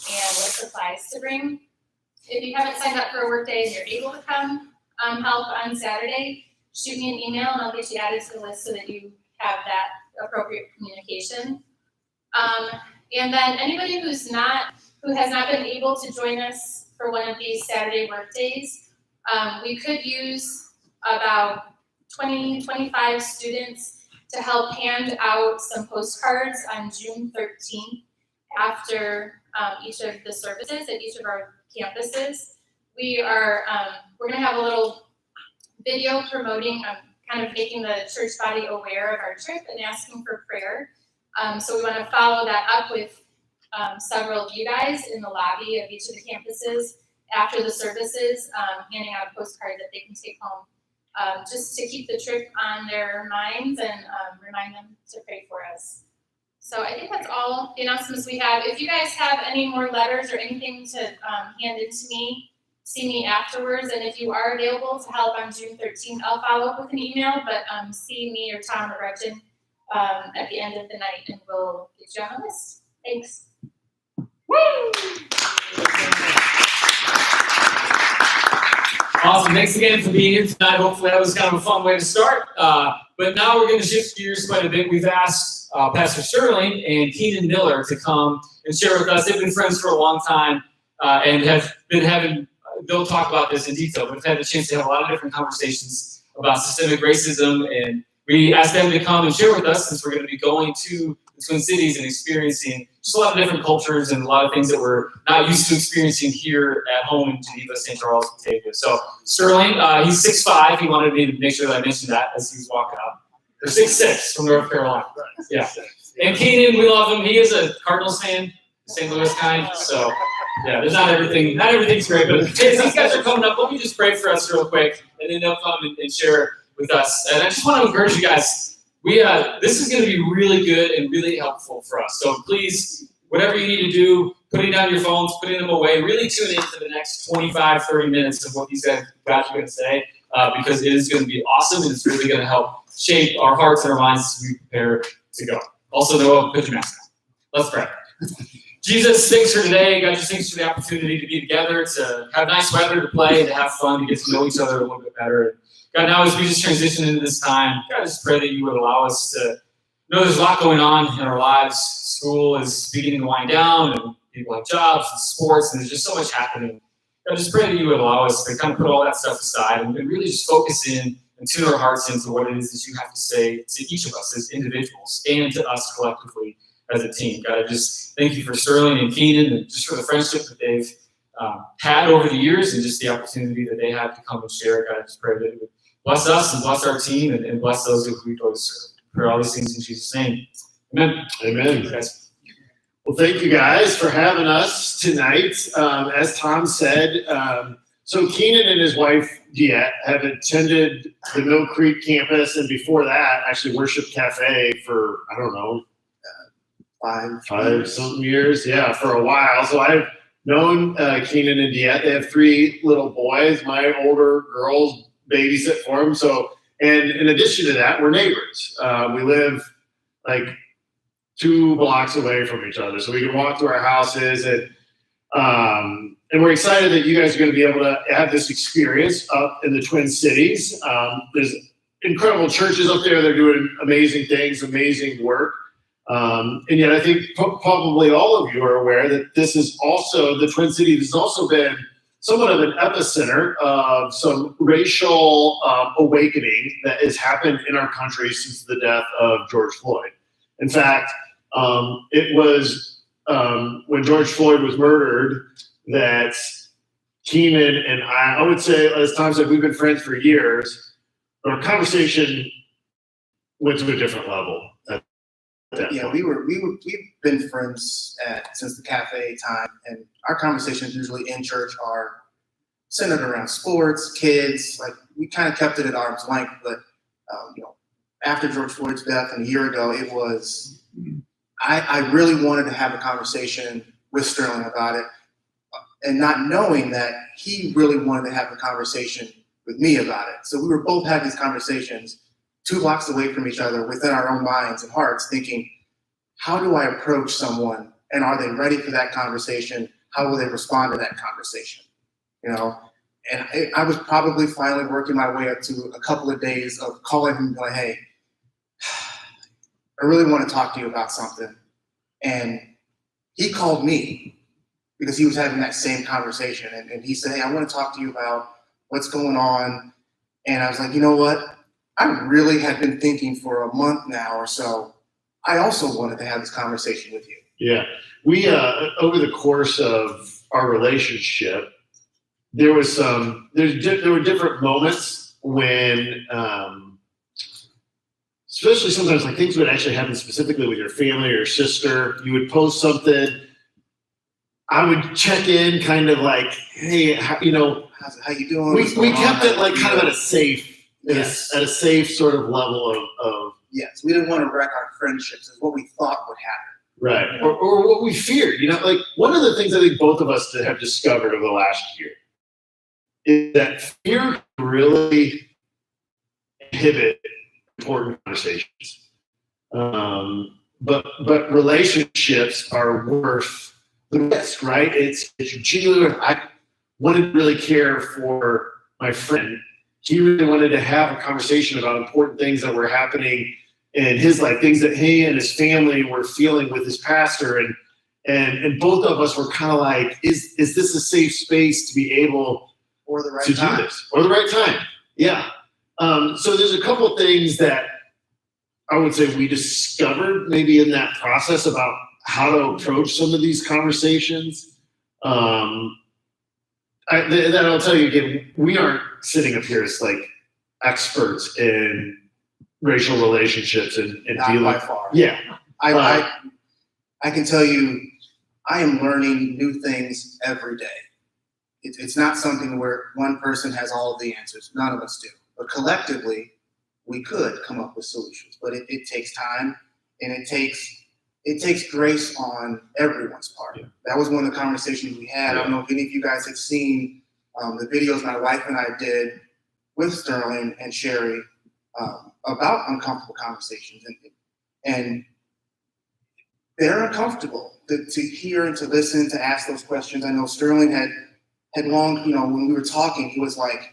what supplies to bring. If you haven't signed up for a work day and you're able to come help on Saturday, shoot me an email and I'll get you added to the list so that you have that appropriate communication. And then anybody who has not been able to join us for one of these Saturday work days, we could use about 20-25 students to help hand out some postcards on June 13th after each of the services at each of our campuses. We're going to have a little video promoting, kind of making the church body aware of our trip and asking for prayer. So we want to follow that up with several of you guys in the lobby of each of the campuses after the services, handing out a postcard that they can take home, just to keep the trip on their minds and remind them to pray for us. So I think that's all the announcements we have. If you guys have any more letters or anything to hand in to me, see me afterwards. And if you are available to help on June 13th, I'll follow up with an email, but see me or Tom or Gretchen at the end of the night and we'll get you on the list. Thanks. Woo! Awesome. Thanks again for being here tonight. Hopefully that was kind of a fun way to start. But now we're going to shift gears quite a bit. We've asked Pastor Sterling and Keenan Miller to come and share with us. They've been friends for a long time and have been having, they'll talk about this in detail, but we've had the chance to have a lot of different conversations about systemic racism. And we asked them to come and share with us since we're going to be going to the Twin Cities and experiencing just a lot of different cultures and a lot of things that we're not used to experiencing here at home in Geneva, St. Charles, Batavia. So Sterling, he's 6'5". He wanted me to make sure that I mentioned that as he was walking out. They're 6'6" from North Carolina. Yeah. And Keenan, we love him. He is a Cardinals fan, St. Louis kind. So yeah, there's not everything's great, but as these guys are coming up, let me just pray for us real quick, and then they'll come and share with us. And I just want to encourage you guys. This is going to be really good and really helpful for us. So please, whatever you need to do, putting down your phones, putting them away, really tune in for the next 25, 30 minutes of what these guys got you going to say, because it is going to be awesome and it's really going to help shape our hearts and our minds as we prepare to go. Also, Noah, put your mask on. Let's pray. Jesus, thanks for today. God, just thanks for the opportunity to be together, to have nice weather, to play, to have fun, to get to know each other a little bit better. God, now as we just transition into this time, God, I just pray that you would allow us to know there's a lot going on in our lives. School is beginning to wind down, and people have jobs and sports, and there's just so much happening. God, I just pray that you would allow us to kind of put all that stuff aside and really just focus in and tune our hearts into what it is that you have to say to each of us as individuals and to us collectively as a team. God, I just thank you for Sterling and Keenan and just for the friendship that they've had over the years and just the opportunity that they have to come and share. God, I just pray that it would bless us and bless our team and bless those who we go to serve. Pray all these things in Jesus' name. Amen. Amen. Well, thank you guys for having us tonight. As Tom said, so Keenan and his wife, Diet, have attended the Mill Creek campus, and before that, actually Worship Cafe for, I don't know, five something years. Yeah, for a while. So I've known Keenan and Diet. They have 3 little boys. My older girls babysit for them. So, and in addition to that, we're neighbors. We live like 2 blocks away from each other, so we can walk to our houses, and we're excited that you guys are going to be able to have this experience up in the Twin Cities. There's incredible churches up there. They're doing amazing things, amazing work. And yet I think probably all of you are aware that this is also, the Twin Cities has also been somewhat of an epicenter of some racial awakening that has happened in our country since the death of George Floyd. In fact, it was when George Floyd was murdered that Keenan and I would say, as Tom said, we've been friends for years. Our conversation went to a different level. Yeah, we've been friends since the cafe time, and our conversations usually in church are centered around sports, kids. Like, we kind of kept it at arm's length, but after George Floyd's death and a year ago, it was I really wanted to have a conversation with Sterling about it, and not knowing that he really wanted to have a conversation with me about it. So we were both having these conversations 2 blocks away from each other within our own minds and hearts, thinking, how do I approach someone And are they ready for that conversation? How will they respond to that conversation? You know, and I was probably finally working my way up to a couple of days of calling him and going, hey, I really want to talk to you about something. And he called me because he was having that same conversation. And he said, hey, I want to talk to you about what's going on. And I was like, you know what? I really had been thinking for a month now or so. I also wanted to have this conversation with you. Yeah. We, over the course of our relationship, there were different moments when, especially sometimes like things would actually happen specifically with your family or your sister. You would post something. I would check in kind of like, hey, how you doing? We kept it like kind of at a safe, Yes. at a safe sort of level of Yes, we didn't want to wreck our friendships is what we thought would happen. right. Or what we feared, like one of the things I think both of us have discovered over the last year is that fear can really inhibit important conversations. But relationships are worth the risk, right? It's genuine. I wanted to really care for my friend. He really wanted to have a conversation about important things that were happening in his life, things that he and his family were feeling with his pastor. And both of us were kind of like, is this a safe space to be able Or the right to time. do this? Or the right time. Yeah. So there's a couple things that I would say we discovered maybe in that process about how to approach some of these conversations. That I'll tell you again, we aren't sitting up here as like experts in racial relationships and Not dealing. by far. Yeah. I can tell you, I am learning new things every day. It's not something where one person has all of the answers. None of us do. But collectively, we could come up with solutions. But it takes time, and it takes grace on everyone's part. Yeah. That was one of the conversations we had. I don't know if any of you guys have seen the videos my wife and I did with Sterling and Sherry about uncomfortable conversations. And they're uncomfortable to hear and to listen, to ask those questions. I know Sterling had long, when we were talking, he was like,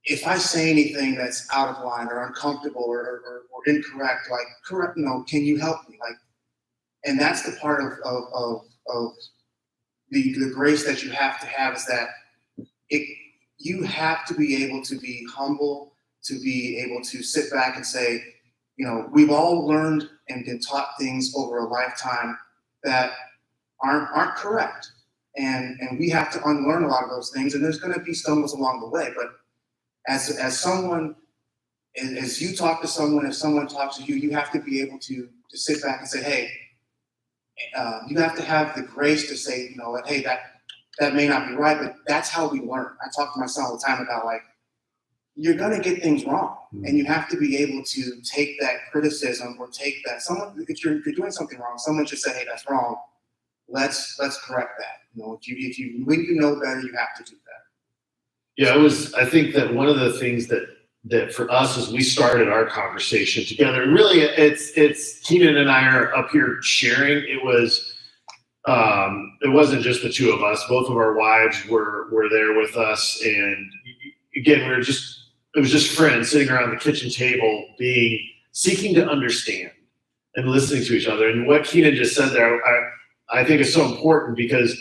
if I say anything that's out of line or uncomfortable or incorrect, like, correct, can you help me? Like, and that's the part of the grace that you have to have, is that you have to be able to be humble, to be able to sit back and say, we've all learned and been taught things over a lifetime that aren't correct. And we have to unlearn a lot of those things, and there's going to be stumbles along the way. But as someone, as you talk to someone, if someone talks to you, you have to be able to sit back and say, hey, you have to have the grace to say, hey, that may not be right, but that's how we learn. I talk to my son all the time about, like, you're going to get things wrong, and you have to be able to take that criticism or take that. If you're doing something wrong, someone should say, hey, that's wrong. Let's correct that. When you know better, you have to do that. Yeah, I think that one of the things that for us as we started our conversation together, and really it's Keenan and I are up here sharing. It wasn't just the two of us. Both of our wives were there with us, and again, it was just friends sitting around the kitchen table, seeking to understand and listening to each other. And what Keenan just said there, I think is so important, because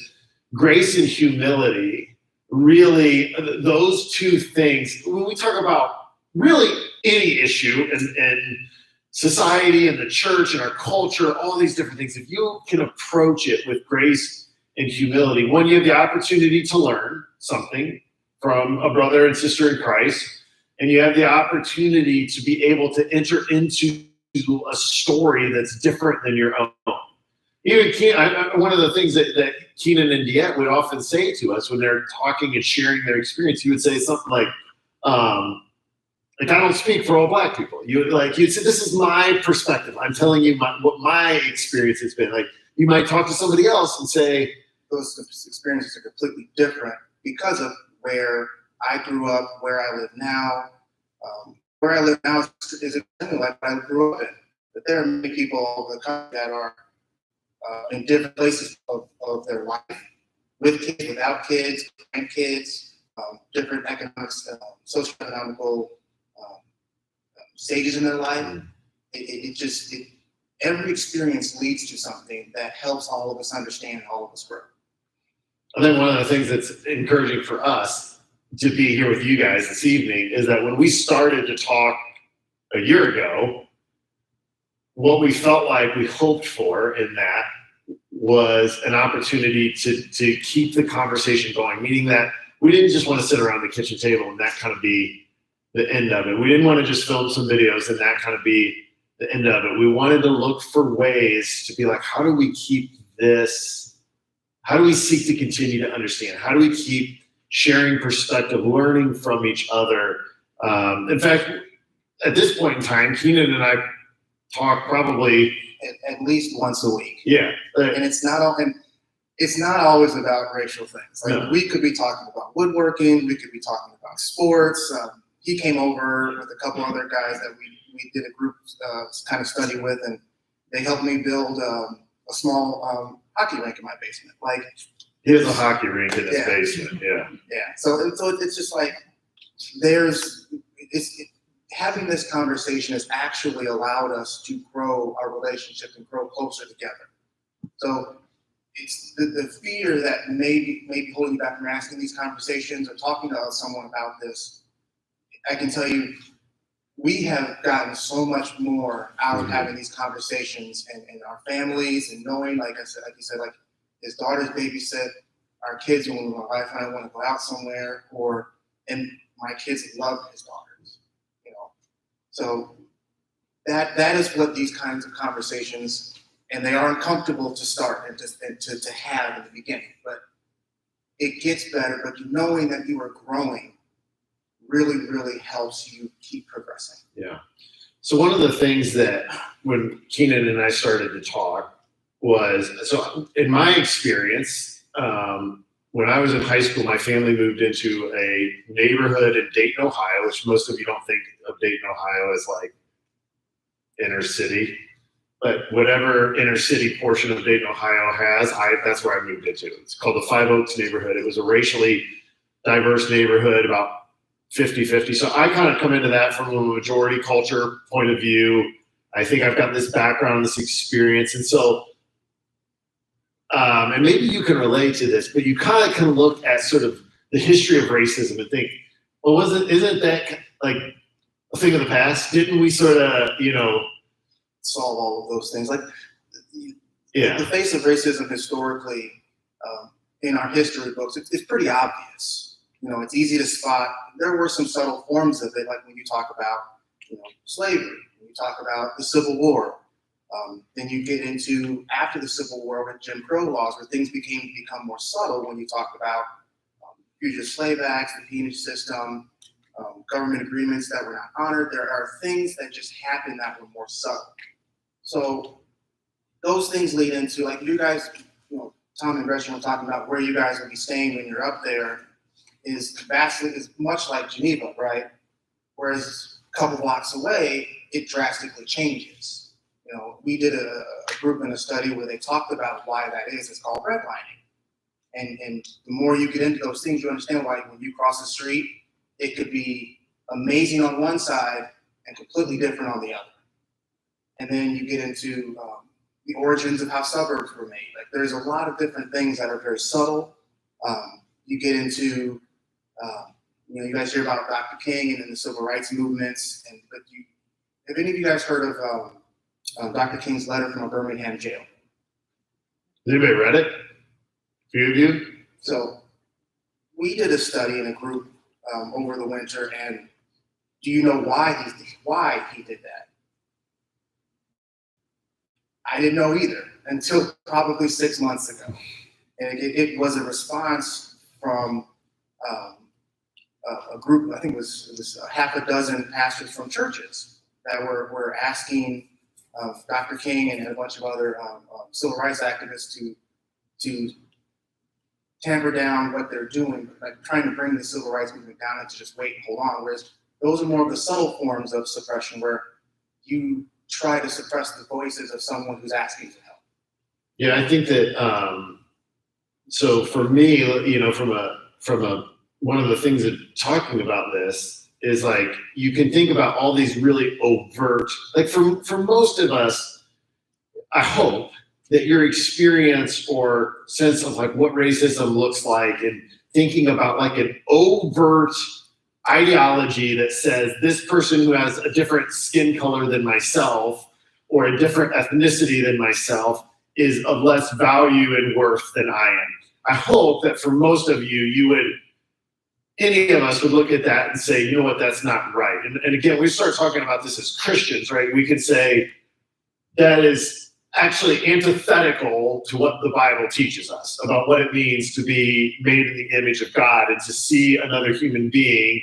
grace and humility, really, those two things, when we talk about really any issue in society and the church and our culture, all these different things, if you can approach it with grace and humility, one, you have the opportunity to learn something from a brother and sister in Christ, and you have the opportunity to be able to enter into a story that's different than your own. Even one of the things that Keenan and Diet would often say to us when they're talking and sharing their experience, he would say something like, I don't speak for all Black people. You'd say, this is my perspective. I'm telling you what my experience has been. Like, you might talk to somebody else and say, those experiences are completely different because of where I grew up, where I live now. Where I live now is extremely like what I grew up in. But there are many people over the country that are in different places of their life, with kids, without kids, grandkids, different economics, socioeconomical stages in their life. Every experience leads to something that helps all of us understand and all of us grow. I think one of the things that's encouraging for us to be here with you guys this evening is that when we started to talk a year ago, what we felt like we hoped for in that was an opportunity to keep the conversation going, meaning that we didn't just want to sit around the kitchen table and that kind of be the end of it. We didn't want to just film some videos and that kind of be the end of it. We wanted to look for ways to be like, how do we keep this? How do we seek to continue to understand? How do we keep sharing perspective, learning from each other? In fact, at this point in time, Keenan and I talk probably At least once a week. Yeah. And it's not always about racial things. Like No. we could be talking about woodworking, we could be talking about sports. He came over with a couple other guys that we did a group kind of study with, and they helped me build a small hockey rink in my basement. Like He has a hockey rink in his Yeah. basement. Yeah. yeah, so it's just like having this conversation has actually allowed us to grow our relationship and grow closer together. So it's the fear that may be holding you back from asking these conversations or talking to someone about this. I can tell you, we have gotten so much more out of having these conversations and our families and knowing, like you said, like his daughters babysit our kids when my wife and I want to go out somewhere, and my kids love his daughters, you know. So that is what these kinds of conversations, and they are uncomfortable to start and to have in the beginning, but it gets better. But knowing that you are growing really, really helps you keep progressing. Yeah. So one of the things that when Keenan and I started to talk was, so in my experience, when I was in high school, my family moved into a neighborhood in Dayton, Ohio, which most of you don't think of Dayton, Ohio as like inner city, but whatever inner city portion of Dayton, Ohio has, that's where I moved into. It's called the Five Oaks neighborhood. It was a racially diverse neighborhood, about 50-50. So I kind of come into that from a majority culture point of view. I think I've got this background, this experience. And so, and maybe you can relate to this, but you kind of can look at sort of the history of racism and think, well, isn't that like a thing of the past? Didn't we sort of, Solve all of those things. Like yeah. the face of racism historically in our history books, it's pretty obvious. It's easy to spot. There were some subtle forms of it, like when you talk about, slavery, when you talk about the Civil War. Then you get into after the Civil War with Jim Crow laws, where things become more subtle when you talk about Fugitive Slave Acts, the peonage system, government agreements that were not honored. There are things that just happened that were more subtle. So those things lead into, like you guys, Tom and Gretchen were talking about where you guys will be staying when you're up there is much like Geneva, right? Whereas a couple blocks away, it drastically changes. We did a group in a study where they talked about why that is. It's called redlining. And the more you get into those things, you understand why when you cross the street, it could be amazing on one side and completely different on the other. And then you get into the origins of how suburbs were made. Like there's a lot of different things that are very subtle. You get into, you guys hear about Dr. King and then the civil rights movements. Have any of you guys heard of Dr. King's letter from a Birmingham jail? Has anybody read it? A few of you? So we did a study in a group over the winter, and do you know why he did that? I didn't know either until probably 6 months ago. And it was a response from a group, I think it was a half a dozen pastors from churches that were asking Dr. King and a bunch of other civil rights activists to tamper down what they're doing, like trying to bring the civil rights movement down and to just wait and hold on. Whereas those are more of the subtle forms of suppression where you try to suppress the voices of someone who's asking for help. Yeah, I think that, so for me, you know, from one of the things that talking about this is like, you can think about all these really overt, like for most of us, I hope that your experience or sense of like what racism looks like and thinking about like an overt ideology that says this person who has a different skin color than myself or a different ethnicity than myself is of less value and worth than I am. I hope that for most of you, any of us would look at that and say, you know what, that's not right. And again, we start talking about this as Christians, right? We could say that is actually antithetical to what the Bible teaches us about what it means to be made in the image of God and to see another human being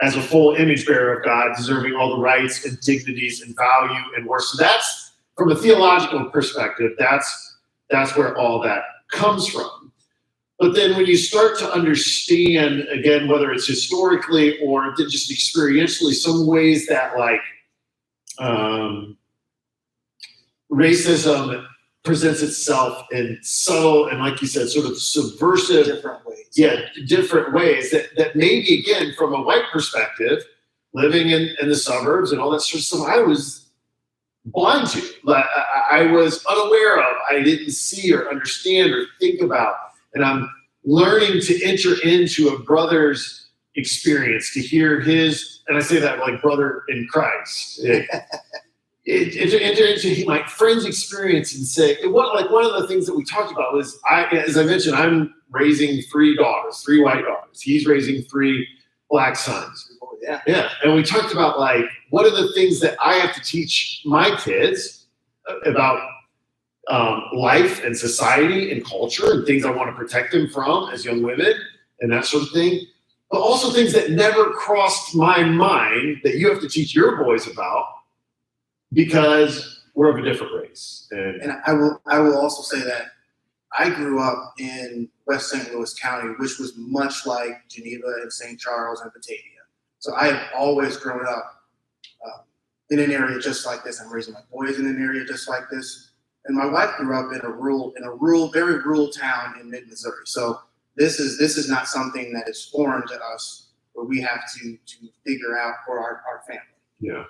as a full image bearer of God, deserving all the rights and dignities and value and worth. So that's, from a theological perspective, that's where all that comes from. But then when you start to understand, again, whether it's historically or just experientially, some ways that like racism presents itself in subtle and, like you said, sort of subversive, different ways that maybe, again, from a white perspective, living in the suburbs and all that sort of stuff, I was blind to, like I was unaware of, I didn't see or understand or think about. And I'm learning to enter into a brother's experience, to hear his, and I say that like brother in Christ. Enter into my friend's experience and say, one of the things that we talked about was, as I mentioned, I'm raising 3 daughters, 3 white daughters. He's raising 3 black sons. Yeah. And we talked about like, what are the things that I have to teach my kids about life and society and culture and things I want to protect them from as young women and that sort of thing. But also things that never crossed my mind that you have to teach your boys about because we're of a different race. And I will also say that I grew up in West St. Louis County, which was much like Geneva and St. Charles and Batavia. So I have always grown up in an area just like this. I'm raising my boys in an area just like this. And my wife grew up in a very rural town in mid-Missouri. So this is not something that is foreign to us, where we have to figure out for our family. Yeah.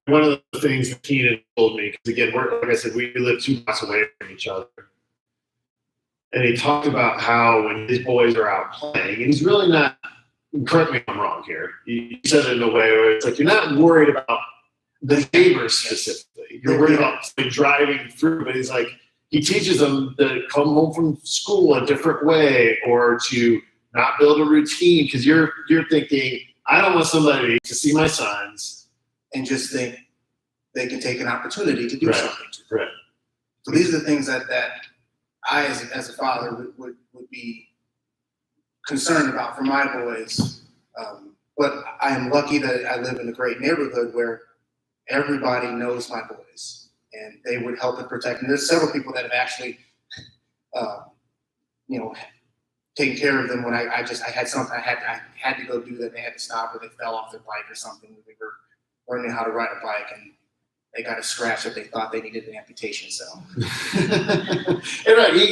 One of the things that Keenan told me, because again, like I said, we live 2 blocks away from each other. And he talked about how when his boys are out playing, and he's really not, correct me if I'm wrong here, he said it in a way where it's like, you're not worried about the neighbors specifically. You're worried about driving through, but he's like, he teaches them to come home from school a different way or to not build a routine, because you're thinking, I don't want somebody to see my sons and just think they can take an opportunity to do something. Right. So these are the things that I, as a father, would be concerned about for my boys. But I am lucky that I live in a great neighborhood where everybody knows my boys, and they would help and protect. And there's several people that have actually, taken care of them when I had something I had to go do that. They had to stop, or they fell off their bike or something. They were learning how to ride a bike, and they got a scratch that they thought they needed an amputation. So, and right, you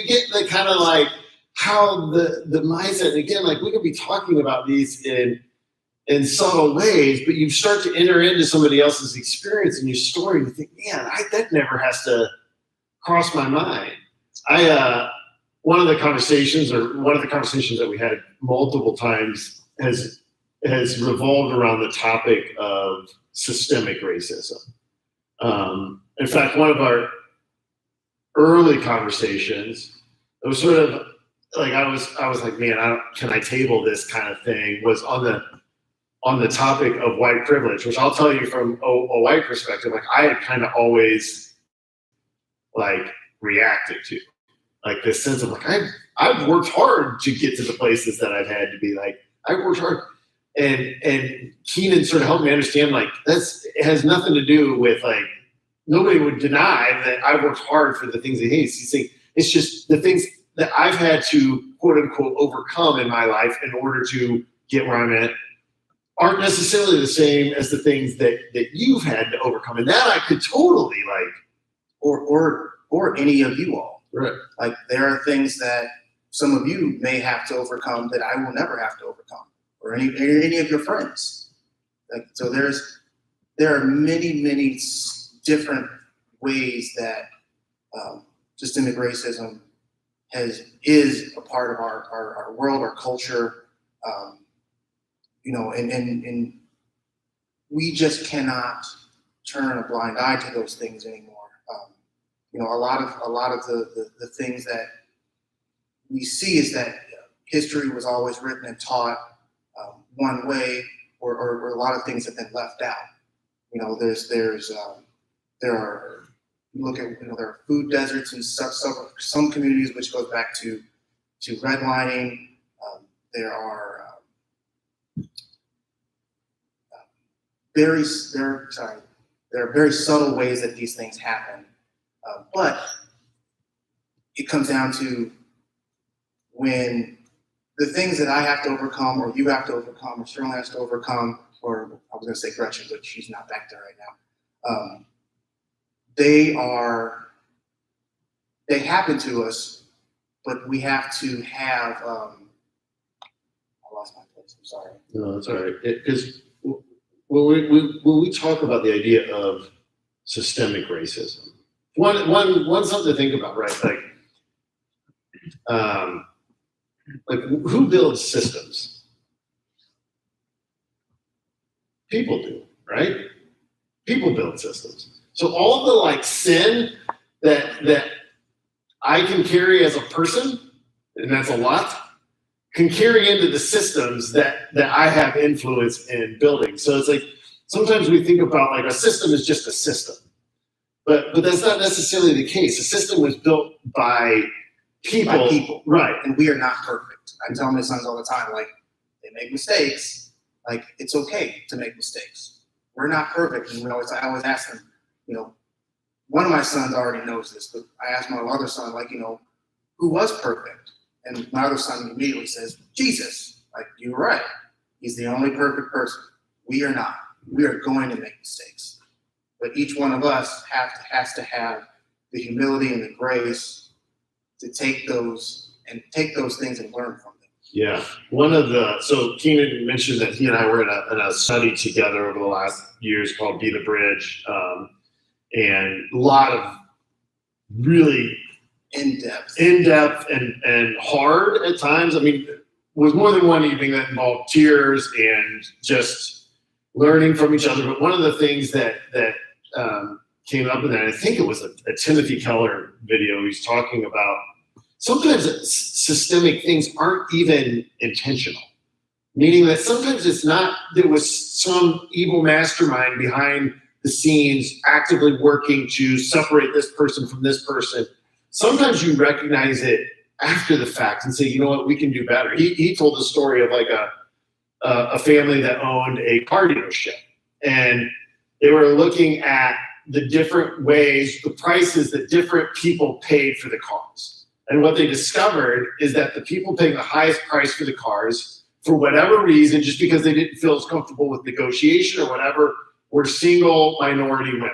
get the kind of like how the mindset. Again, like we could be talking about these in subtle ways, but you start to enter into somebody else's experience and your story, and you think, man, that never has to cross my mind. One of the conversations that we had multiple times has revolved around the topic of systemic racism. In fact, one of our early conversations, it was sort of like I was like, man, can I table this kind of thing? Was on the topic of white privilege, which I'll tell you from a white perspective, like I had kind of always like reacted to, like this sense of like I've worked hard to get to the places that I've had to be. Like I worked hard, and Keenan sort of helped me understand like it has nothing to do with like nobody would deny that I worked hard for the things he hates. He's saying it's just the things that I've had to quote unquote overcome in my life in order to get where I'm at aren't necessarily the same as the things that you've had to overcome. And that I could totally like, or or any of you all. Right. Like there are things that some of you may have to overcome that I will never have to overcome, or any of your friends. Like, so there are many different ways that systemic racism is a part of our world, our culture, and we just cannot turn a blind eye to those things anymore. A lot of the things that we see is that history was always written and taught one way, or a lot of things have been left out. There are food deserts in some communities, which goes back to redlining. There are very subtle ways that these things happen, but it comes down to when the things that I have to overcome, or you have to overcome, or Sterling has to overcome, or I was going to say Gretchen, but she's not back there right now. They happen to us, but we have to have. I lost my place. I'm sorry. No, that's all right. Because when we talk about the idea of systemic racism, one something to think about, right? Like who builds systems? People do, right? People build systems. So all the sin that I can carry as a person, and that's a lot, can carry into the systems that I have influence in building. So it's like sometimes we think about like a system is just a system, but that's not necessarily the case. A system was built by people, right? And we are not perfect. I tell my sons all the time, like they make mistakes. Like it's okay to make mistakes. We're not perfect, and I always ask them. One of my sons already knows this, but I asked my other son, who was perfect? And my other son immediately says, Jesus. Like, you're right. He's the only perfect person. We are not. We are going to make mistakes. But each one of us has to have the humility and the grace to take those things and learn from them. Yeah. So Keenan mentioned that he and I were in a study together over the last years called Be the Bridge. And a lot of really in-depth and hard at times. I mean, was more than one evening that involved tears and just learning from each other. But one of the things that came up in that, I think it was a Timothy Keller video, he's talking about sometimes systemic things aren't even intentional. Meaning that sometimes it's not, there was some evil mastermind behind the scenes actively working to separate this person from this person. Sometimes you recognize it after the fact and say, you know what, we can do better. He told the story of like a family that owned a car dealership, and they were looking at the different ways, the prices that different people paid for the cars. And what they discovered is that the people paying the highest price for the cars, for whatever reason, just because they didn't feel as comfortable with negotiation or whatever, were single minority women.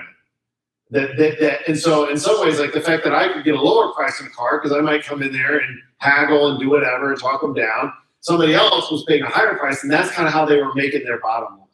And so in some ways, like the fact that I could get a lower price in a car because I might come in there and haggle and do whatever and talk them down, somebody else was paying a higher price, and that's kind of how they were making their bottom line.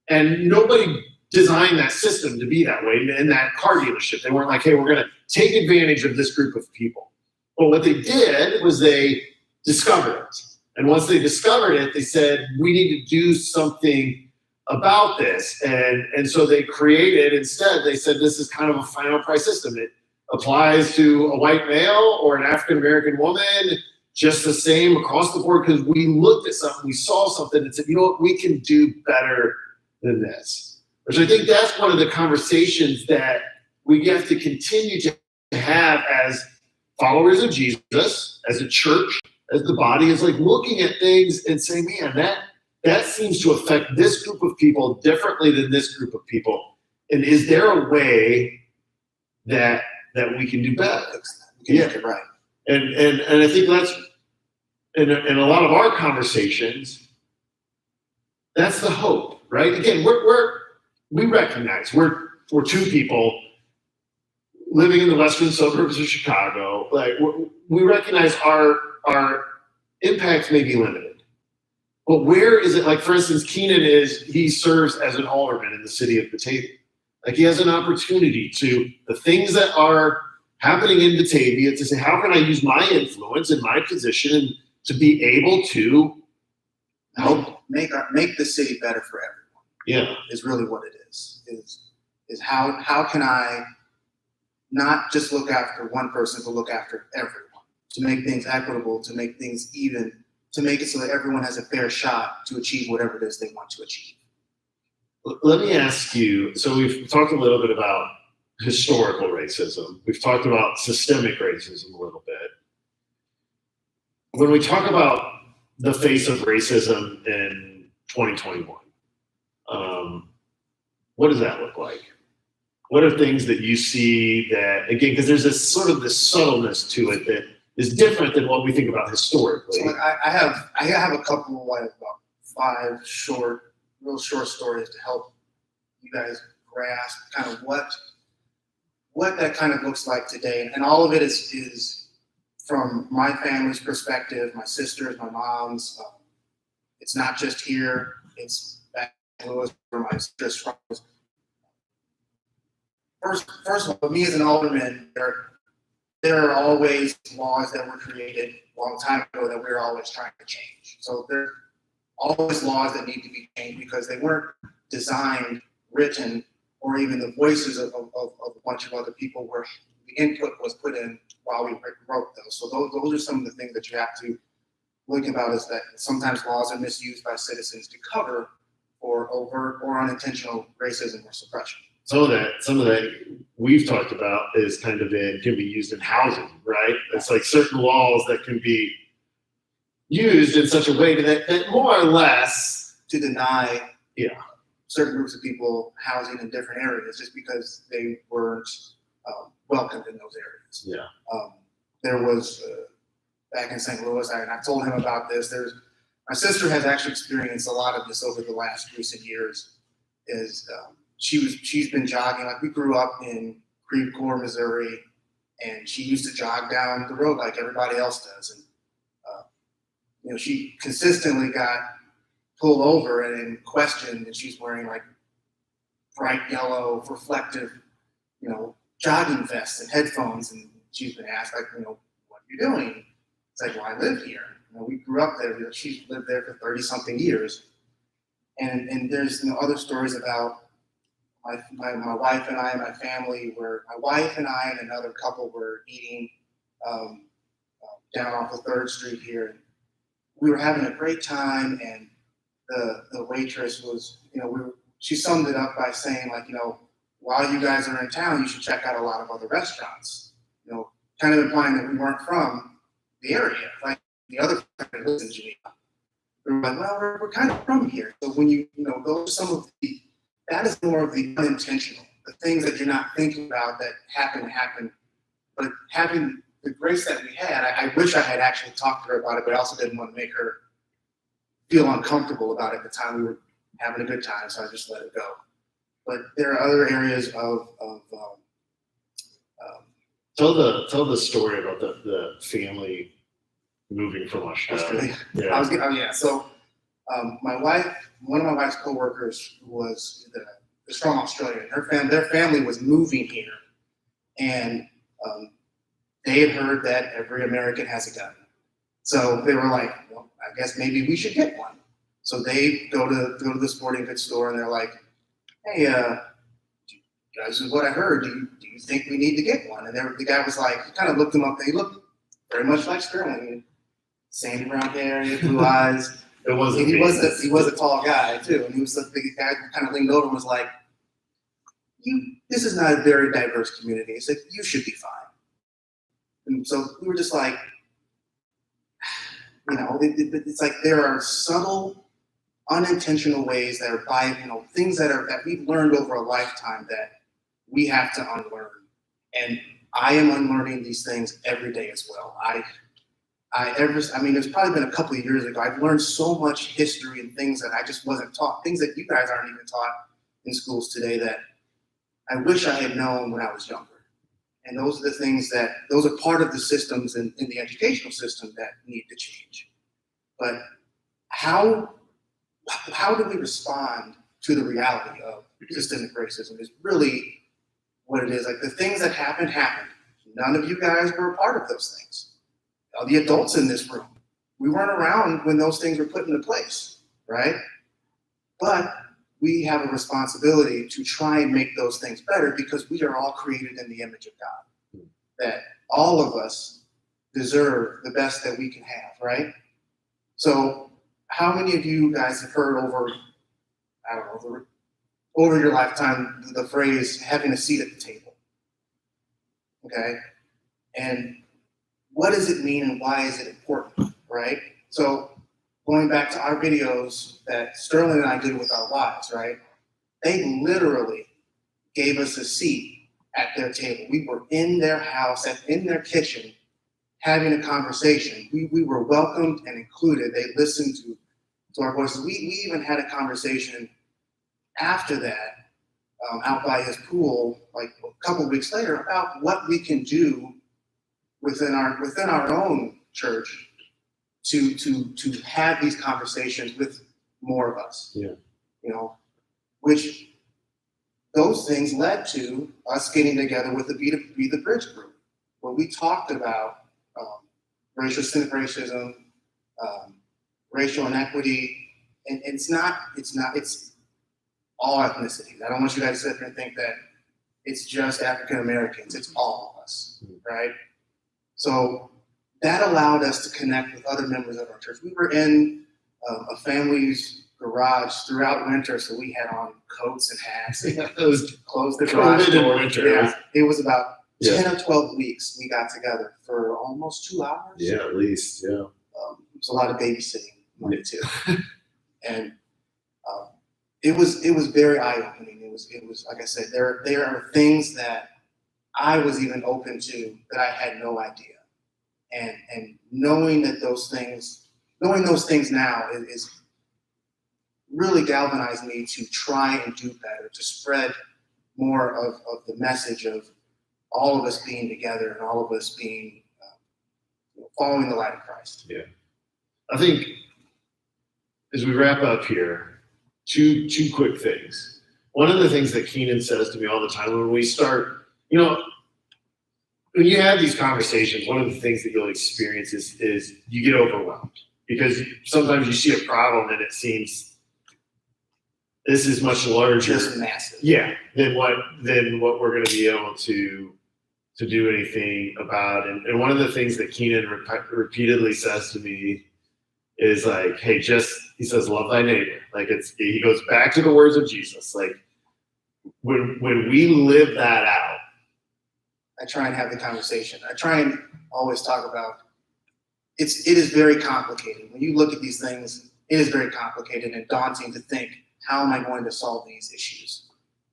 And nobody designed that system to be that way in that car dealership. They weren't like, hey, we're going to take advantage of this group of people. But what they did was they discovered it. And once they discovered it, they said, we need to do something about this. And so they created, instead, they said, this is kind of a final price system. It applies to a white male or an African-American woman, just the same across the board, because we looked at something, we saw something and said, you know what, we can do better than this. Which I think that's one of the conversations that we have to continue to have as followers of Jesus, as a church, as the body, is like looking at things and saying, man, that seems to affect this group of people differently than this group of people. And is there a way that we can do better? We can make it right. And I think that's in a lot of our conversations, that's the hope, right? Again, we recognize we're two people. living in the western suburbs of Chicago, like we recognize our impact may be limited. But where is it? Like, for instance, he serves as an alderman in the city of Batavia. Like, he has an opportunity to, the things that are happening in Batavia, to say, how can I use my influence and my position to be able to help make the city better for everyone. Yeah. Is really what it is. Is how can I not just look after one person, but look after everyone, to make things equitable, to make things even, to make it so that everyone has a fair shot to achieve whatever it is they want to achieve. Let me ask you, so we've talked a little bit about historical racism. We've talked about systemic racism a little bit. When we talk about the face of racism in 2021, what does that look like? What are things that you see that, again, because there's this sort of this subtleness to it that is different than what we think about historically. So like I have a couple, like about 5 real short stories to help you guys grasp kind of what that kind of looks like today. And all of it is from my family's perspective, my sisters, my mom's. It's not just here, it's back in St. Louis where my sisters from. First of all, me as an alderman, there are always laws that were created a long time ago that we're always trying to change. So there are always laws that need to be changed because they weren't designed, written, or even the voices of a bunch of other people where the input was put in while we wrote those. So those are some of the things that you have to think about, is that sometimes laws are misused by citizens to cover for overt or unintentional racism or suppression. Some of that we've talked about is kind of can be used in housing, right? It's like certain laws that can be used in such a way that more or less to deny certain groups of people housing in different areas just because they weren't welcomed in those areas. Yeah. There was back in St. Louis, and I told him about this. My sister has actually experienced a lot of this over the last recent years. She's been jogging. Like, we grew up in Creve Coeur, Missouri, and she used to jog down the road like everybody else does. And she consistently got pulled over and questioned, and she's wearing like bright yellow, reflective, jogging vests and headphones, and she's been asked like, what are you doing? It's like, well, I live here. We grew up there. She's lived there for 30-something years, and there's other stories about my wife and I and my family, where my wife and I and another couple were eating down off of 3rd Street here. And we were having a great time, and the waitress was, she summed it up by saying, like, while you guys are in town, you should check out a lot of other restaurants, kind of implying that we weren't from the area, like the other family lives in Geneva. We were like, well, we're kind of from here. So when those are some of that is more of the unintentional, the things that you're not thinking about that happen. But having the grace that we had, I wish I had actually talked to her about it, but I also didn't want to make her feel uncomfortable about it at the time. We were having a good time, so I just let it go. But there are other areas of tell the story about the family moving from Australia. Yeah. So one of my wife's coworkers was from Australia. Their family was moving here, and they had heard that every American has a gun. So they were like, well, I guess maybe we should get one. So they go to the sporting goods store, and they're like, hey, this is what I heard. Do you think we need to get one? And the guy was like, he kind of looked him up. He looked very much like Sterling. Sandy brown hair, blue eyes. He was a tall guy too, and he was the guy who kind of leaned over and was like, this is not a very diverse community. He said, you should be fine. And so we were just like, it's like there are subtle, unintentional ways that are things that we've learned over a lifetime that we have to unlearn. And I am unlearning these things every day as well. There's probably been a couple of years ago, I've learned so much history and things that I just wasn't taught, things that you guys aren't even taught in schools today, that I wish I had known when I was younger. And those are part of the systems in the educational system that need to change. But how do we respond to the reality of systemic racism is really what it is. Like, the things that happened. None of you guys were a part of those things. The adults in this room, we weren't around when those things were put into place, right? But we have a responsibility to try and make those things better, because we are all created in the image of God. That all of us deserve the best that we can have, right? So how many of you guys have heard over your lifetime the phrase having a seat at the table? Okay? And what does it mean and why is it important, right? So going back to our videos that Sterling and I did with our wives, right? They literally gave us a seat at their table. We were in their house, in their kitchen, having a conversation. We were welcomed and included. They listened to our voices. We even had a conversation after that, out by his pool, like a couple of weeks later, about what we can do within our own church to have these conversations with more of us. Yeah. You know, which those things led to us getting together with the Be the Bridge group, where we talked about systemic racism, racial inequity, and it's all ethnicities. I don't want you guys to sit there and think that it's just African Americans. It's all of us, right? So that allowed us to connect with other members of our church. We were in a family's garage throughout winter, so we had on coats and hats. It was Closed the garage COVID in door. winter. Yeah, it was about Yeah. 10 or 12 weeks we got together for almost 2 hours. Yeah, at least, yeah. It was a lot of babysitting Monday too. And it was very eye-opening. It was like I said, there are things that I was even open to that I had no idea. And knowing those things now is really galvanized me to try and do better, to spread more of the message of all of us being together and all of us being following the light of Christ. Yeah. I think as we wrap up here, two quick things. One of the things that Keenan says to me all the time when we start, when you have these conversations, one of the things that you'll experience is you get overwhelmed, because sometimes you see a problem and it seems this is much larger. Just massive. Yeah, than what we're going to be able to do anything about. And one of the things that Keenan repeatedly says to me is like, hey, he says, love thy neighbor. Like he goes back to the words of Jesus. Like when we live that out. I try and have the conversation. I try and always talk about it is very complicated. When you look at these things, it is very complicated and daunting to think, how am I going to solve these issues?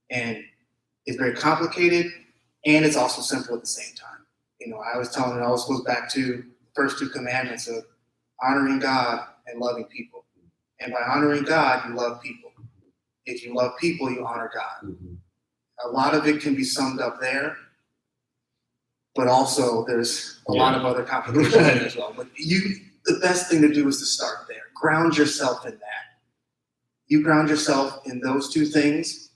And it's very complicated, and it's also simple at the same time. I was telling it always goes back to the first 2 commandments of honoring God and loving people. And by honoring God, you love people. If you love people, you honor God. Mm-hmm. A lot of it can be summed up there, but also there's a lot of other complications as well. But the best thing to do is to start there. Ground yourself in that. You ground yourself in those 2 things,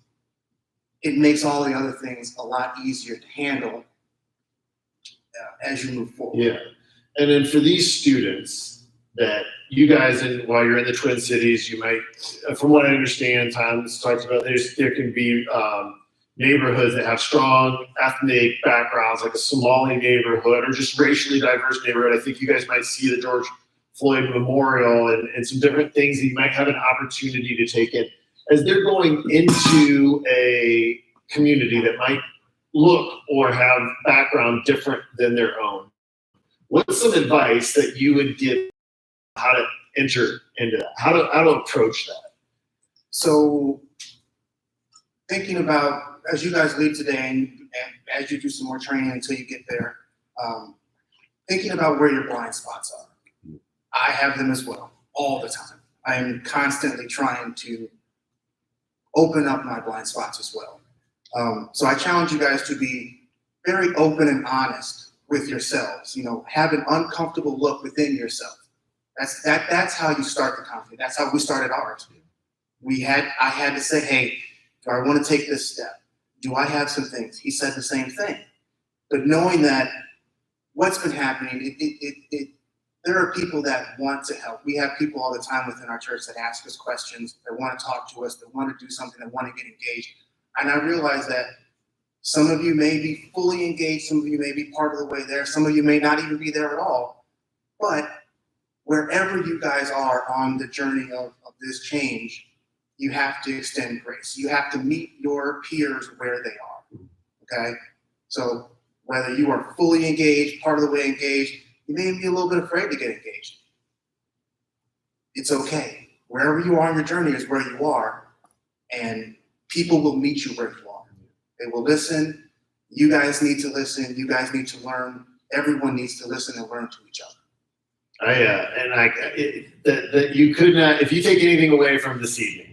it makes all the other things a lot easier to handle as you move forward. Yeah. And then for these students that you guys, while you're in the Twin Cities, you might, from what I understand, Tom's talked about, there can be neighborhoods that have strong ethnic backgrounds, like a Somali neighborhood or just racially diverse neighborhood. I think you guys might see the George Floyd Memorial and some different things that you might have an opportunity to take in. As they're going into a community that might look or have background different than their own, what's some advice that you would give how to enter into that, how to approach that? So thinking about, as you guys leave today and as you do some more training until you get there, thinking about where your blind spots are. I have them as well, all the time. I am constantly trying to open up my blind spots as well. So I challenge you guys to be very open and honest with yourselves. Have an uncomfortable look within yourself. That's how you start the conflict. That's how we started ours. I had to say, hey, do I want to take this step? Do I have some things? He said the same thing. But knowing that what's been happening, there are people that want to help. We have people all the time within our church that ask us questions, that want to talk to us, that want to do something, that want to get engaged. And I realize that some of you may be fully engaged, some of you may be part of the way there, some of you may not even be there at all. But wherever you guys are on the journey of this change, you have to extend grace. You have to meet your peers where they are, okay? So whether you are fully engaged, part of the way engaged, you may be a little bit afraid to get engaged. It's okay. Wherever you are on your journey is where you are, and people will meet you where you are. They will listen. You guys need to listen. You guys need to learn. Everyone needs to listen and learn to each other. You could not, if you take anything away from this evening,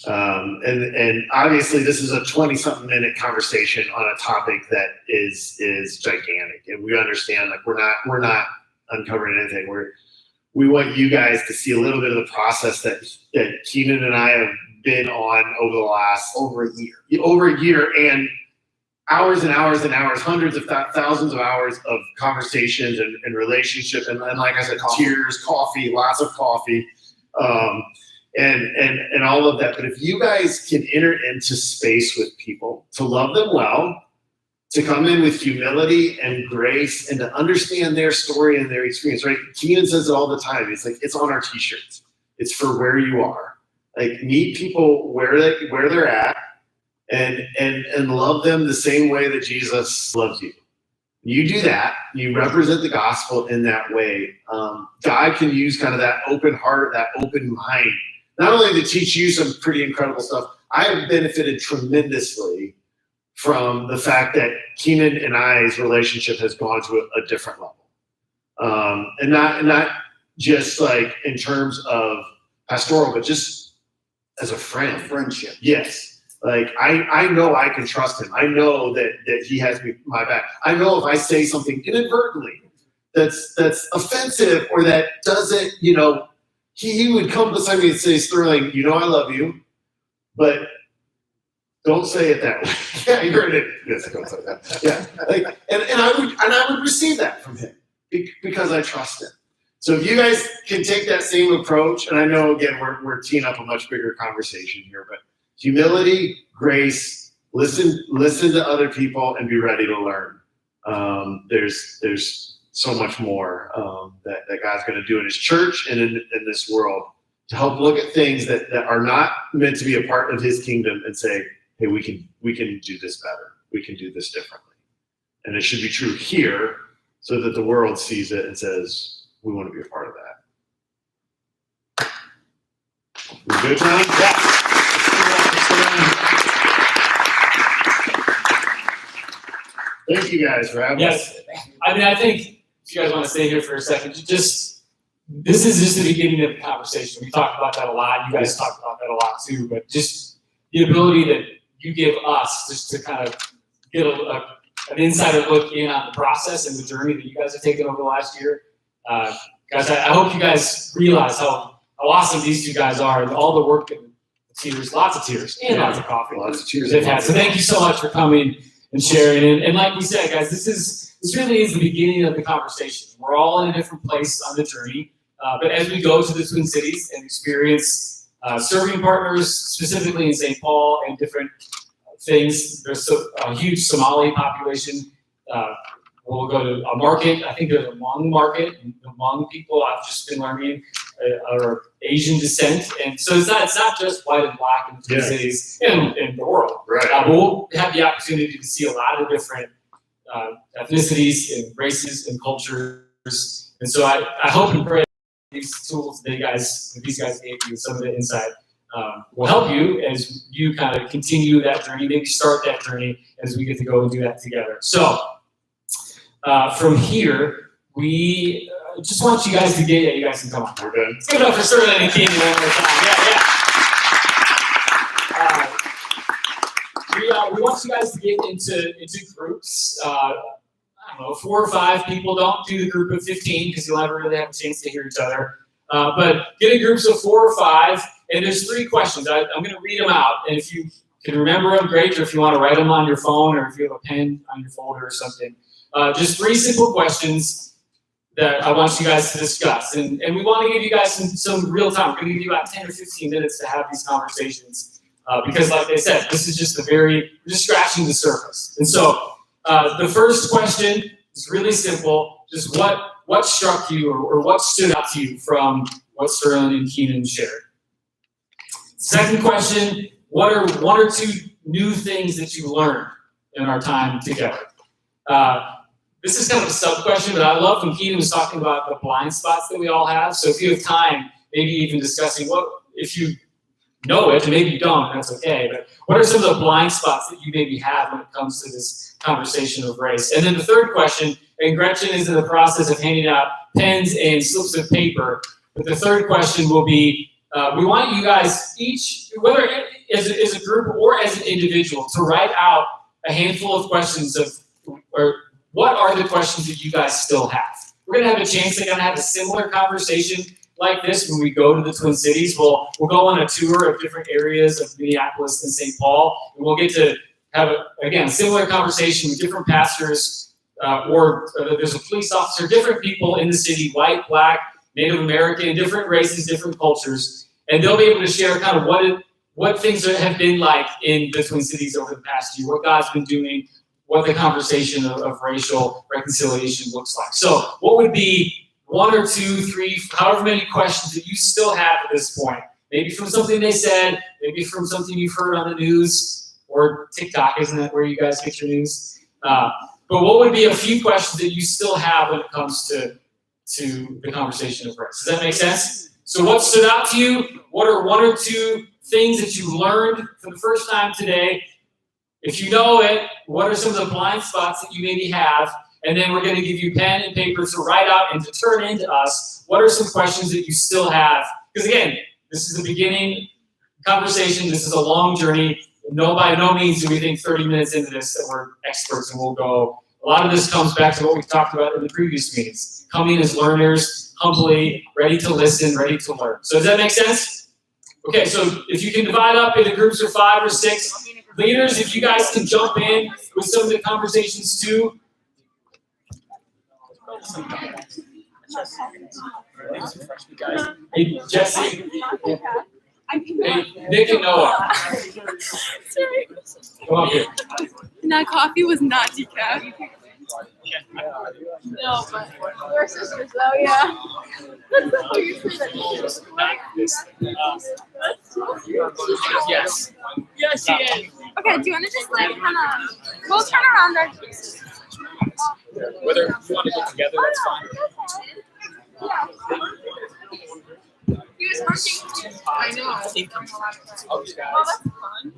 and obviously this is a 20-something minute conversation on a topic that is gigantic, and we understand we're not uncovering anything. We want you guys to see a little bit of the process that Keenan and I have been on over the last over a year, and hours and hours and hours, hundreds of thousands of hours of conversations and relationships, and like I said, tears, coffee, lots of coffee, and all of that. But if you guys can enter into space with people, to love them well, to come in with humility and grace, and to understand their story and their experience, right? Keenan says it all the time. It's like, it's on our t-shirts. It's for where you are. Like, meet people where they're at, and love them the same way that Jesus loves you. You do that, you represent the gospel in that way. God can use kind of that open heart, that open mind, not only to teach you some pretty incredible stuff. I have benefited tremendously from the fact that Keenan and I's relationship has gone to a different level. And not just like in terms of pastoral, but just as a friend. Friendship. Yes. Like, I know I can trust him. I know that he has my back. I know if I say something inadvertently that's offensive or that doesn't, he would come beside me and say, Sterling, I love you, but don't say it that way. Yeah, you heard it. Yes, don't say that. Yeah. Like, and I would receive that from him because I trust him. So if you guys can take that same approach, and I know, again, we're teeing up a much bigger conversation here, but humility, grace, listen to other people, and be ready to learn. There's so much more that God's going to do in his church and in this world to help look at things that are not meant to be a part of his kingdom and say, hey, we can do this better. We can do this differently. And it should be true here so that the world sees it and says, we want to be a part of that. We good, Tom? Yeah. Thank you guys for having us. Yes, I think if you guys want to stay here for a second, this is just the beginning of the conversation. We talked about that a lot. You guys talked about that a lot too, but just the ability that you give us just to kind of get an insider look in on the process and the journey that you guys have taken over the last year. Guys, I hope you guys realize how awesome these two guys are and all the work and tears, lots of tears and lots of coffee. Lots of tears. They've had. So thank you so much for coming and sharing. And like we said, guys, this really is the beginning of the conversation. We're all in a different place on the journey. But as we go to the Twin Cities and experience serving partners, specifically in St. Paul and different things, there's a huge Somali population. We'll go to a market. I think there's a Hmong market. Hmong people, I've just been learning, are Asian descent. And so it's not just white and black in the Twin Cities and in the world. Right. But we'll have the opportunity to see a lot of different ethnicities and races and cultures. And so I hope and pray these tools these guys gave you, some of the insight, will help you as you kind of continue that journey, maybe start that journey as we get to go and do that together. So from here, we just want you guys to you guys can come on. We're good. Let's give it up for Sterling and Keenan one more time. Yeah. we want you guys to get into groups. I don't know, 4 or 5 people. Don't do the group of 15 because you'll never really have a chance to hear each other. But get in groups of 4 or 5, and there's 3 questions. I'm going to read them out, and if you can remember them, great. Or if you want to write them on your phone, or if you have a pen on your folder or something, just 3 simple questions that I want you guys to discuss. And we want to give you guys some real time. We're going to give you about 10 or 15 minutes to have these conversations. Because like I said, this is just we're just scratching the surface. And so the first question is really simple. Just what struck you or what stood out to you from what Sterling and Keenan shared? Second question, what are 1 or 2 new things that you learned in our time together? This is kind of a sub-question, but I love when Keenan was talking about the blind spots that we all have. So if you have time, maybe even discussing if you know it, and maybe you don't, that's okay, but what are some of the blind spots that you maybe have when it comes to this conversation of race? And then the third question, and Gretchen is in the process of handing out pens and slips of paper, but the third question will be, we want you guys each, whether as a group or as an individual, to write out a handful of questions or what are the questions that you guys still have? We're gonna have a chance to have a similar conversation like this when we go to the Twin Cities. We'll go on a tour of different areas of Minneapolis and St. Paul, and we'll get to have a similar conversation with different pastors, or there's a police officer, different people in the city, white, black, Native American, different races, different cultures, and they'll be able to share kind of what things have been like in the Twin Cities over the past year, what God's been doing, what the conversation of racial reconciliation looks like. So what would be 1 or 2, 3, however many questions that you still have at this point? Maybe from something they said, maybe from something you've heard on the news, or TikTok, isn't that where you guys get your news? But what would be a few questions that you still have when it comes to the conversation of race? Does that make sense? So what stood out to you? What are 1 or 2 things that you learned for the first time today? If you know it, what are some of the blind spots that you maybe have? And then we're going to give you pen and paper to write out and to turn into us. What are some questions that you still have? Because again, this is the beginning conversation. This is a long journey. By no means do we think 30 minutes into this that we're experts and we'll go. A lot of this comes back to what we've talked about in the previous meetings. Coming as learners, humbly, ready to listen, ready to learn. So does that make sense? Okay, so if you can divide up into groups of 5 or 6, leaders, if you guys can jump in with some of the conversations too. Hey, Jesse. Hey, Nick and Noah. Sorry. Come up here. That coffee was not decaf. No, but we're sisters though, yeah. Yes. Yes, she is. Okay, do you want to just like kind of, we'll turn around our faces. Whether you want to go together, that's fine. Yeah. He was working. I know. I think Oh, that's fun.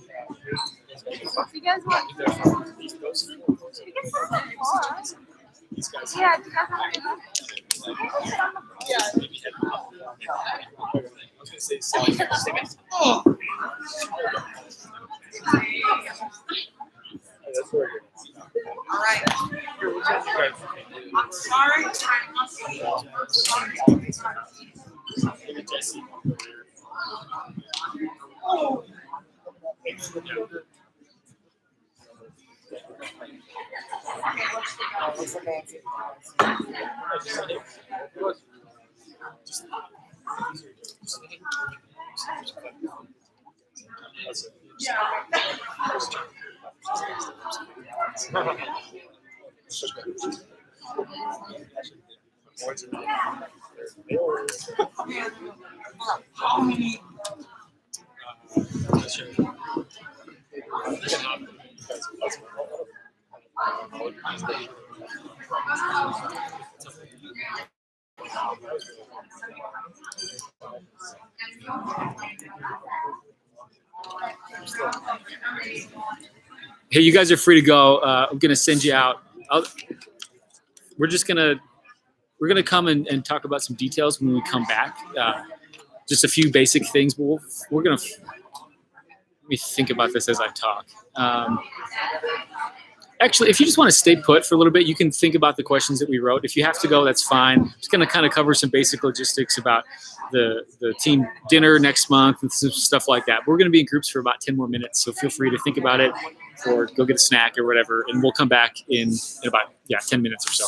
You guys want? You can sit in the floor. these guys. Yeah, do you guys want to do that? You can sit on the floor. I was gonna say Sally. That's where you're. All right. I'm sorry. Jesse. Hey, you guys are free to go. I'm gonna send you out. We're gonna come and talk about some details when we come back. Just a few basic things, but we're gonna let me think about this as I talk. Actually, if you just want to stay put for a little bit, you can think about the questions that we wrote. If you have to go, that's fine. Just going to kind of cover some basic logistics about the team dinner next month and some stuff like that. We're going to be in groups for about 10 more minutes, so feel free to think about it or go get a snack or whatever, and we'll come back in about 10 minutes or so.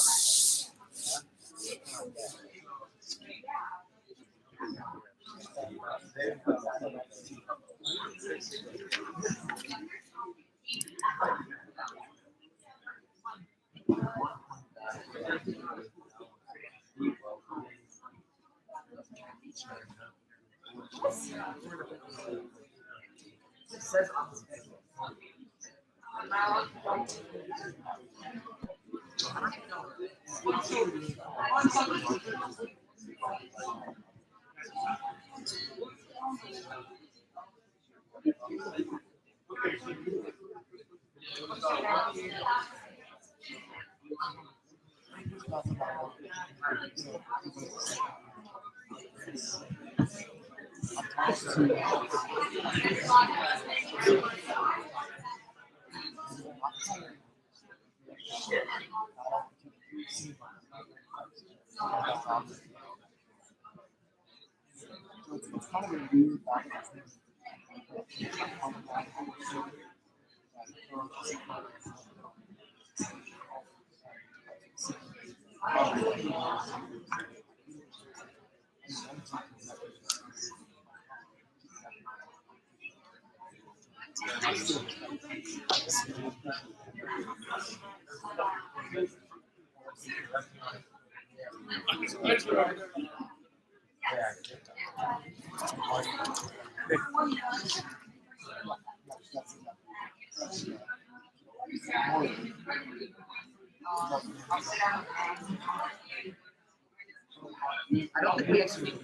I don't think we have to be.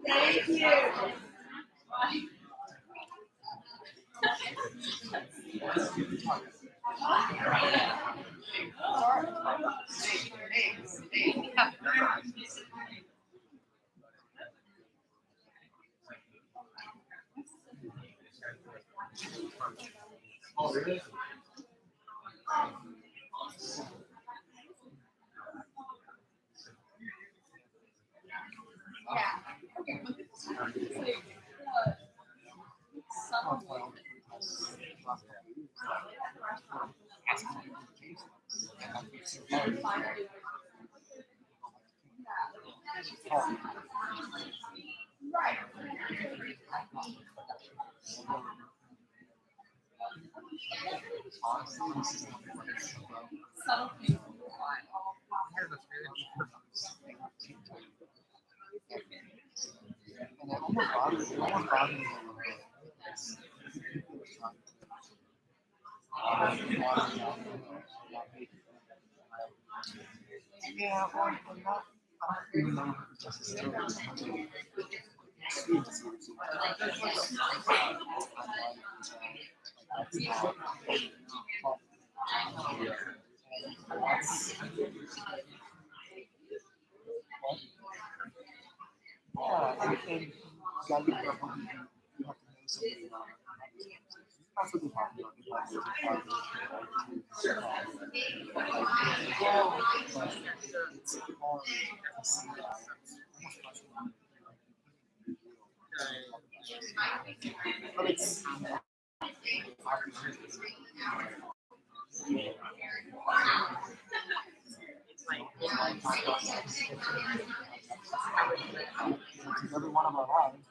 Thank you. Every one of our lives.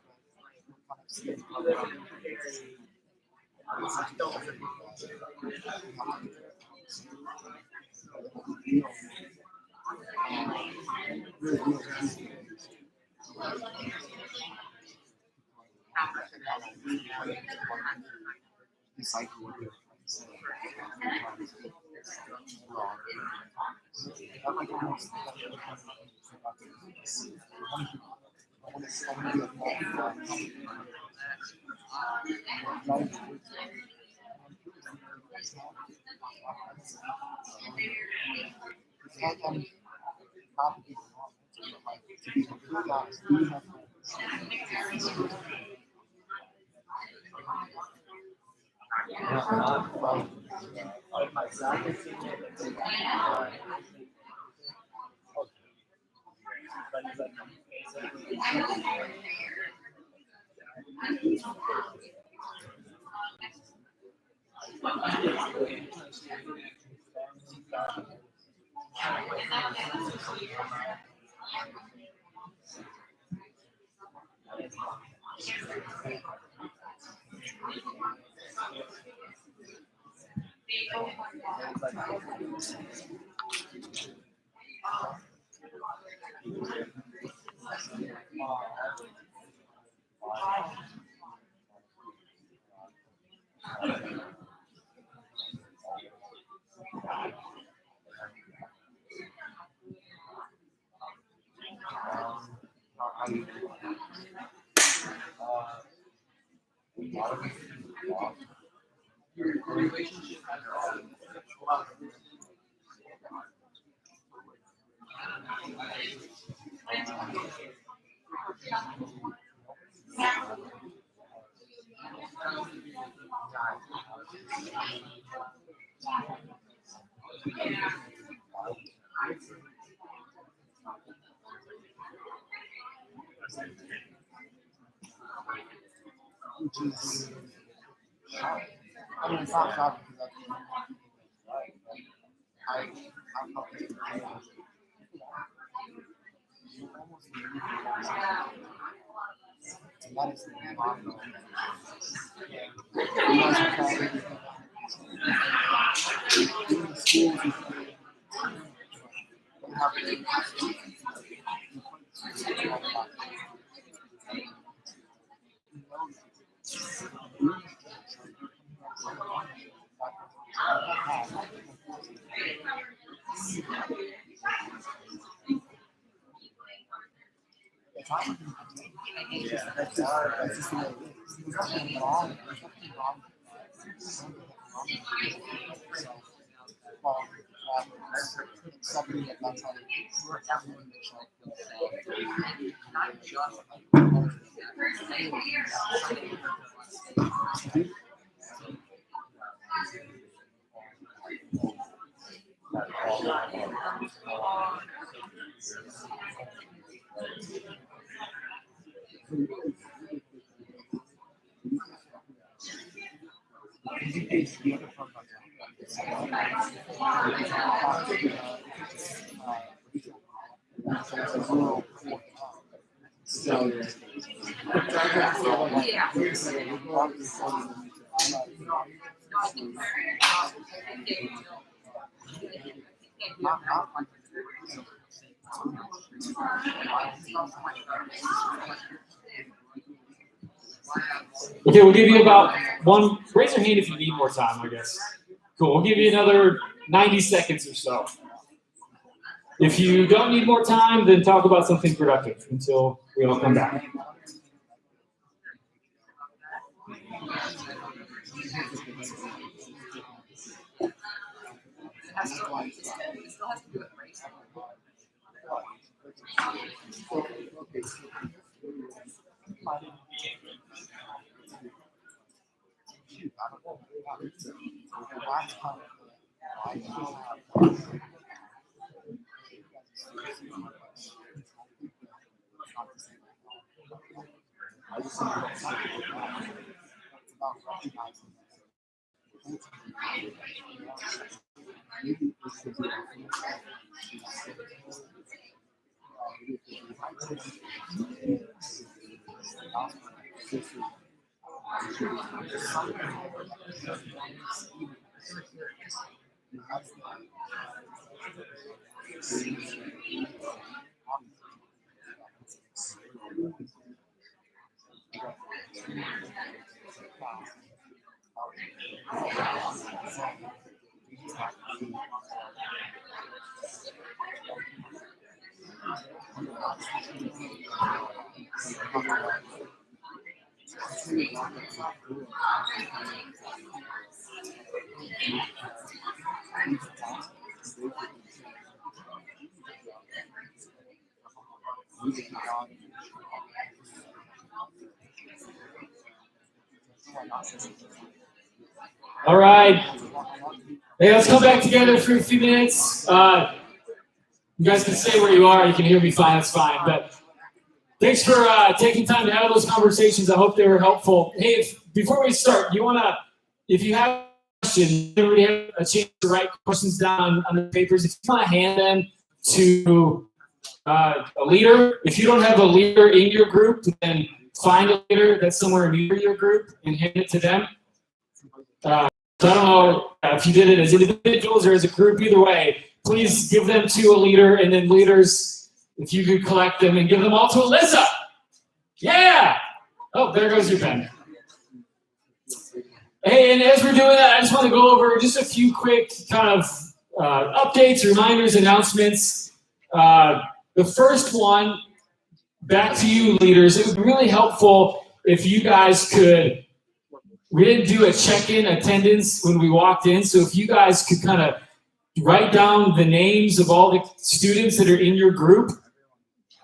Okay, we'll give you about one. Raise your hand if you need more time, I guess. Cool. We'll give you another 90 seconds or so. If you don't need more time, then talk about something productive until we all come back. All right. Hey, let's come back together for a few minutes. You guys can stay where you are. You can hear me fine. That's fine. But thanks for taking time to have those conversations. I hope they were helpful. Hey, before we start, if you have a question, everybody have a chance to write questions down on the papers. If you want to hand them to a leader, if you don't have a leader in your group, then find a leader that's somewhere near your group and hand it to them. So I don't know if you did it as individuals or as a group, either way, please give them to a leader, and then leaders, if you could collect them and give them all to Alyssa. Yeah! Oh, there goes your pen. Hey, and as we're doing that, I just want to go over just a few quick kind of updates, reminders, announcements. The first one, back to you leaders, it would be really helpful if you guys could. We didn't do a check-in attendance when we walked in, so if you guys could kind of write down the names of all the students that are in your group.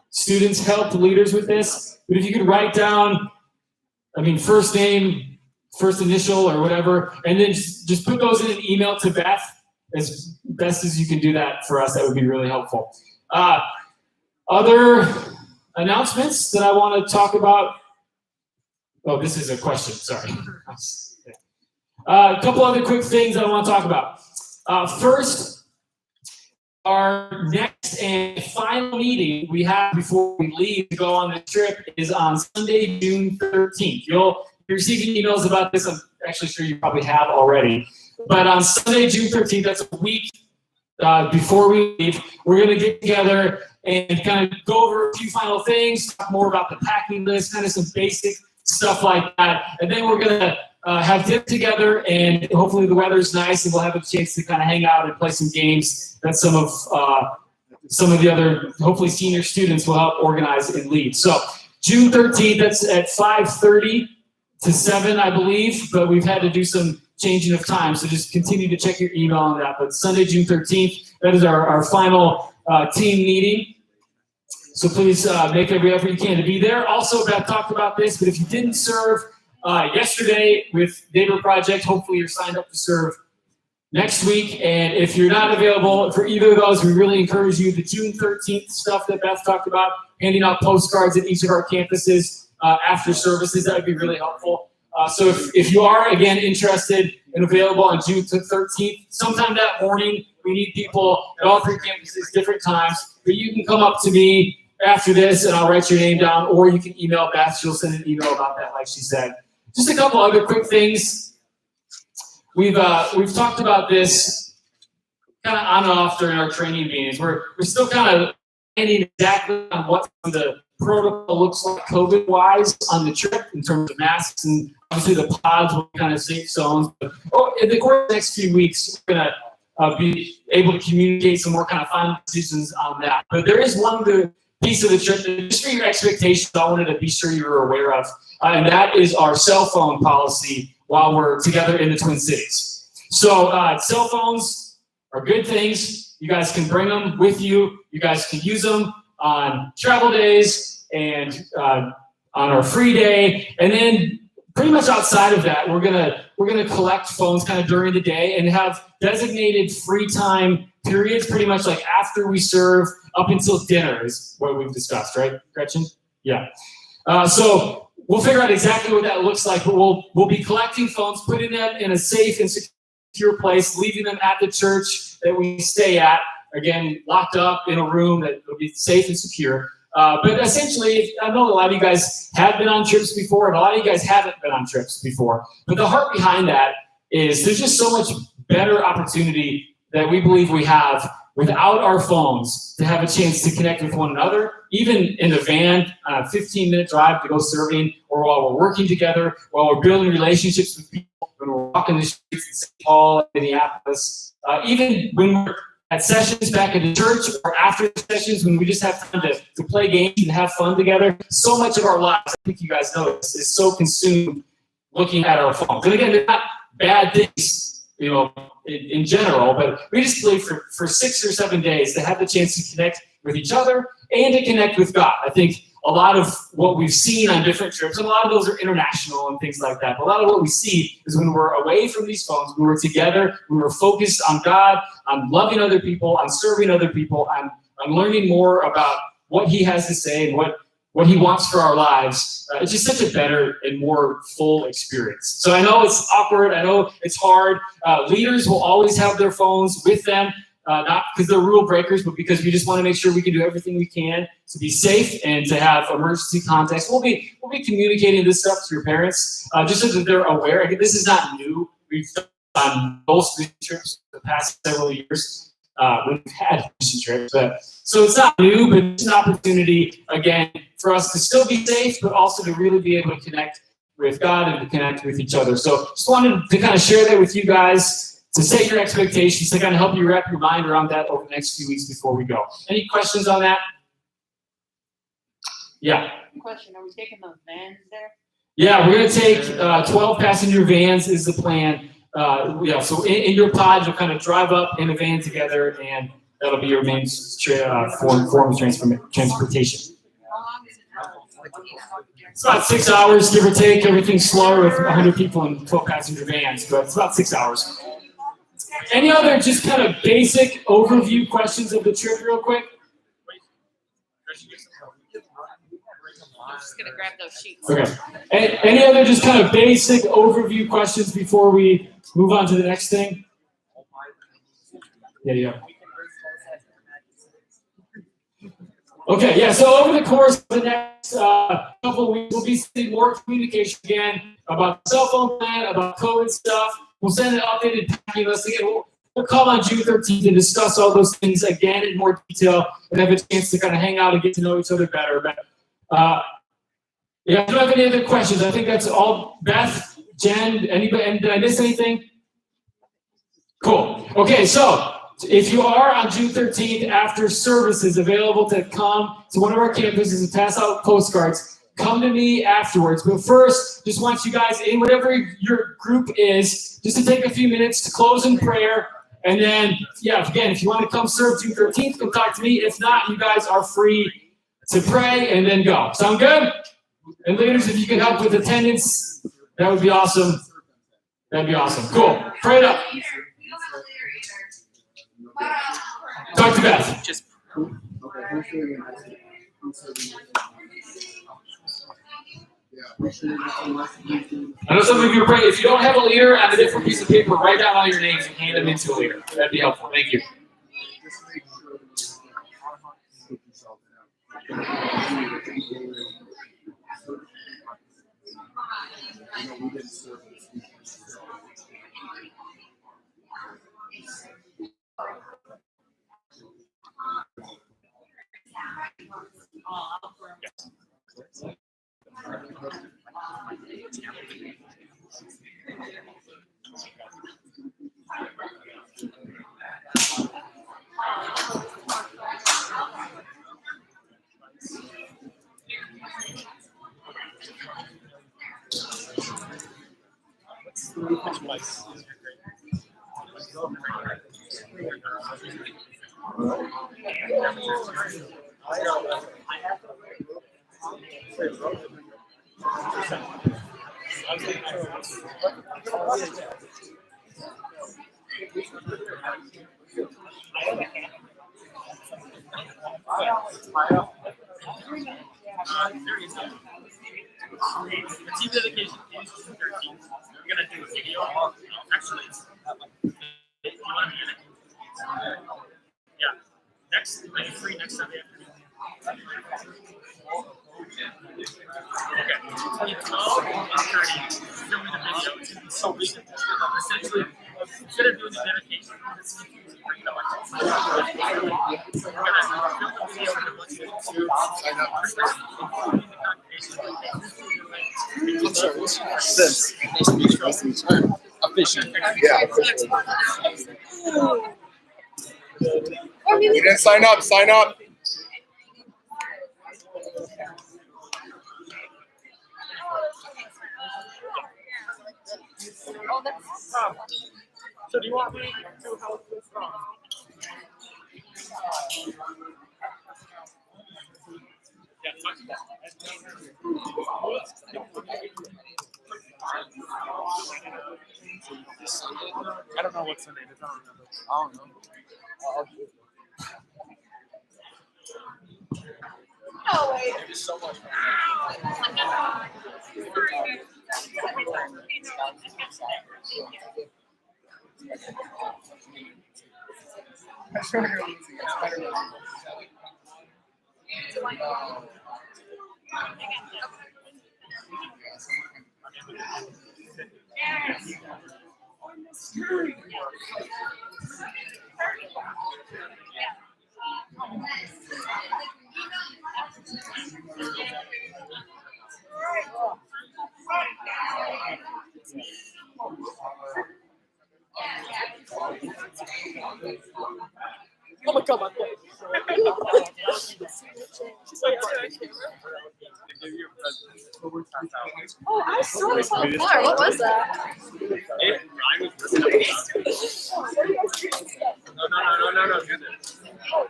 Students help leaders with this, but if you could write down, first name, first initial, or whatever, and then just put those in an email to Beth as best as you can do that for us. That would be really helpful. Other announcements that I want to talk about. Oh, this is a question, sorry. A couple other quick things I want to talk about. First, our next and final meeting we have before we leave to go on the trip is on Sunday, June 13th. You'll be receiving emails about this. I'm actually sure you probably have already. But on Sunday, June 13th, that's a week before we leave, we're going to get together and kind of go over a few final things, talk more about the packing list, kind of some basic stuff like that. And then we're going to have dinner together, and hopefully the weather's nice, and we'll have a chance to kind of hang out and play some games that some of the other, hopefully senior students will help organize and lead. So June 13th, that's at 5:30 to 7, I believe, but we've had to do some changing of time, so just continue to check your email on that. But Sunday, June 13th, that is our final team meeting. So please make every effort you can to be there. Also, Beth talked about this, but if you didn't serve yesterday with Neighbor Project, hopefully you're signed up to serve next week. And if you're not available for either of those, we really encourage you, the June 13th stuff that Beth talked about, handing out postcards at each of our campuses after services, that would be really helpful. So if you are, again, interested and available on June 13th, sometime that morning, we need people at all 3 campuses, different times, but you can come up to me after this and I'll write your name down, or you can email Beth. She'll send an email about that, like she said. Just a couple other quick things. We've talked about this kind of on and off during our training meetings. We're still kind of landing exactly on what the protocol looks like COVID-wise on the trip in terms of masks, and obviously the pods will be kind of safe zones. But in the course of the next few weeks, we're going to be able to communicate some more kind of final decisions on that. But there is one piece of the trip that, just for your expectations, I wanted to be sure you were aware of, and that is our cell phone policy while we're together in the Twin Cities. So cell phones are good things. You guys can bring them with you. You guys can use them on travel days and on our free day. And then pretty much outside of that, we're gonna collect phones kind of during the day and have designated free time periods, pretty much like after we serve up until dinner is what we've discussed, right, Gretchen? Yeah. So we'll figure out exactly what that looks like, but we'll be collecting phones, putting them in a safe and secure place, leaving them at the church that we stay at, again, locked up in a room that will be safe and secure. But essentially, I know a lot of you guys have been on trips before, and a lot of you guys haven't been on trips before. But the heart behind that is there's just so much better opportunity that we believe we have without our phones to have a chance to connect with one another, even in the van, 15-minute drive to go serving, or while we're working together, while we're building relationships with people, when we're walking the streets in St. Paul, Minneapolis, even when we're at sessions back at the church or after sessions when we just have time to play games and have fun together. So much of our lives, I think you guys know this, is so consumed looking at our phones. And again, they're not bad things, in general, but we just believe for 6 or 7 days to have the chance to connect with each other and to connect with God. I think a lot of what we've seen on different trips, and a lot of those are international and things like that, but a lot of what we see is when we're away from these phones, when we're together, when we're focused on God, on loving other people, on serving other people, on learning more about what He has to say and what He wants for our lives. It's just such a better and more full experience. So I know it's awkward. I know it's hard. Leaders will always have their phones with them, not because they're rule breakers, but because we just want to make sure we can do everything we can to be safe and to have emergency contacts. We'll be communicating this stuff to your parents, just so that they're aware. Again, this is not new. We've done on most of these trips the past several years. We've had mission trips, so it's not new, but it's an opportunity, again, for us to still be safe, but also to really be able to connect with God and to connect with each other. So just wanted to kind of share that with you guys, to set your expectations, to kind of help you wrap your mind around that over the next few weeks before we go. Any questions on that? Yeah. Question, are we taking those vans there? Yeah, we're going to take 12 passenger vans is the plan. So in your pod, you'll kind of drive up in a van together, and that'll be your main form of transportation. How long is it? It's about 6 hours, give or take. Everything's slower with 100 people in 12 passenger vans, but it's about 6 hours. Any other just kind of basic overview questions of the trip real quick? I'm just gonna grab those sheets. Okay. Any other just kind of basic overview questions before we move on to the next thing? Yeah. Okay, yeah, so over the course of the next couple of weeks, we'll be seeing more communication again about the cell phone plan, about COVID stuff. We'll send an updated packing list again. We'll call on June 13th and discuss all those things again in more detail and have a chance to kind of hang out and get to know each other better. But yeah, if you don't have any other questions, I think that's all. Beth, Jen, anybody, and did I miss anything? Cool. Okay, so if you are on June 13th after services available to come to one of our campuses and pass out postcards, come to me afterwards. But first, just want you guys, in whatever your group is, just to take a few minutes to close in prayer. And then, yeah, again, if you want to come serve June 13th, come talk to me. If not, you guys are free to pray and then go. Sound good? And leaders, if you can help with attendance, that would be awesome. That'd be awesome. Cool. Pray it up. Talk to Beth. Just I know some of you are praying. If you don't have a leader on a different piece of paper, write down all your names and hand them into a leader. That'd be helpful. Thank you. The team dedication is June 13th. We're gonna do a video. Actually, it's yeah. Next, are you free next Sunday afternoon? Okay. Between 12 and 1:30, filming a video. It's gonna be so recent. Essentially, consider doing the dedication. We're gonna film the video and let's get to I'm sorry, what's your sense? Nice to meet you. Nice to meet you. Efficient. Yeah. You didn't sign up. Sign up. Oh, that's So do you want me to help this from? Yeah, talk to that. I don't know what Sunday it is. I don't remember. I don't know. no way. Thank you so much. Oh my god, my boy. Oh, I saw this on the floor. What was that? No.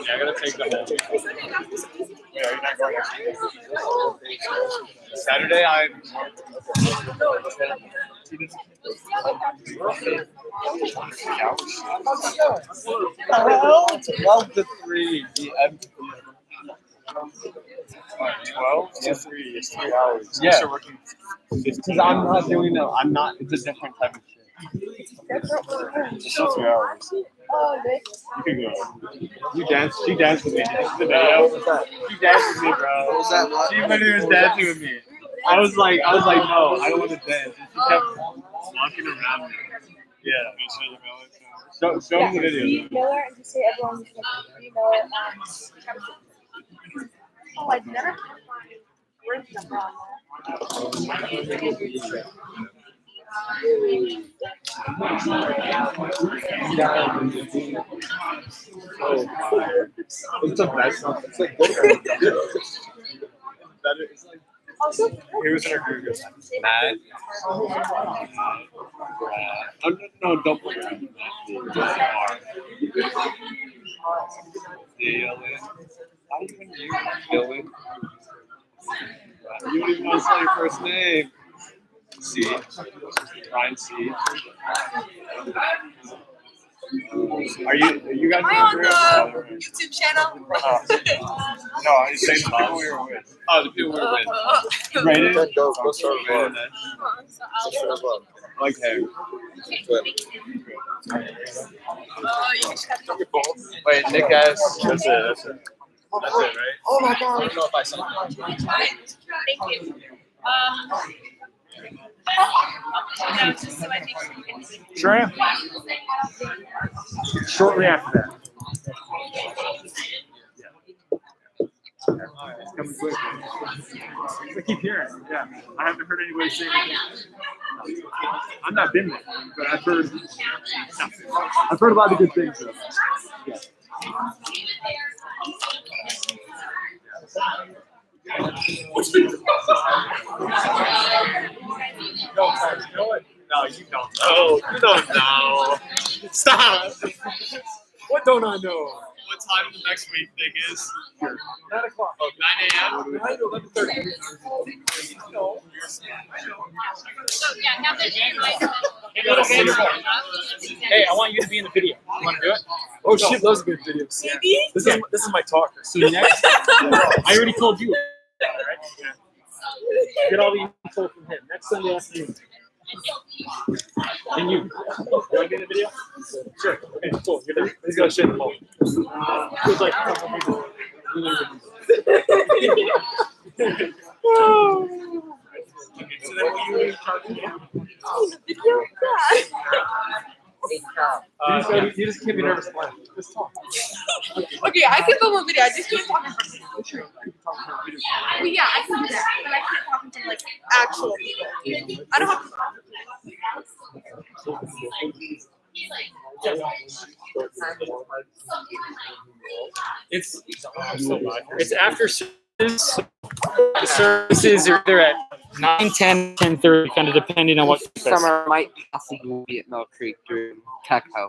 Yeah, I gotta take the whole week. Yeah, you're not going Saturday, Well, 12 to 3 p.m. 12 to 3 is 3 hours. Yeah. Because I'm not doing no. I'm not. It's a different type of shit. It's still 3 hours. Oh, they You can go. You dance. She danced with me. The video. She danced with me, bro. What was that? She literally was dancing with me. I was like, no, I don't want to dance. And she kept walking around me. Yeah. Show me the video. Steve Miller and just say everyone's like Steve Miller. Oh, I've never heard them on It's the best. It's like good. Also, He was in our group. Matt. No, don't put Matt. Dylan. How do you even use Dylan? You don't even want to say your first name. C. Ryan C. Are you guys? am I on the YouTube channel? No, I was saying the people we were with. Oh, the people we were with. Rated? Go start rated. Like him. Wait, Nick S. That's it, right? Oh my god. I don't know if I saw that. Thank you. No, just so I think she can. Sure am. Shortly after that. It's coming quick. I keep hearing. Yeah, I haven't heard anybody say anything. I've not been there, but I've heard. I've heard a lot of good things. Though. Yeah. No, you don't know. You don't know. Stop. What don't I know? What time the next week thing is? 9 o'clock. Oh, 9 a.m.? 9 to 11:30. No. So yeah, now that Hey, I want you to be in the video. You want to do it? Oh, she loves good videos. Maybe? This is my talker. So next, I already told you. Right? Yeah. Get all the info from him. Next Sunday afternoon. And you. You want to be in the video? Sure. Okay, cool. You're there. He's going to share the phone. It was like, So then will you charge me? Video? You just can't be nervous. Just talk. Okay, I can film a video. I just can't talk in person. Well, yeah, I can do that, but I can't talk into like actual people. I don't have. It's after services are either at 9, 10, 10:30, kind of depending on what. Summer might possibly be at Mill Creek during Tech House.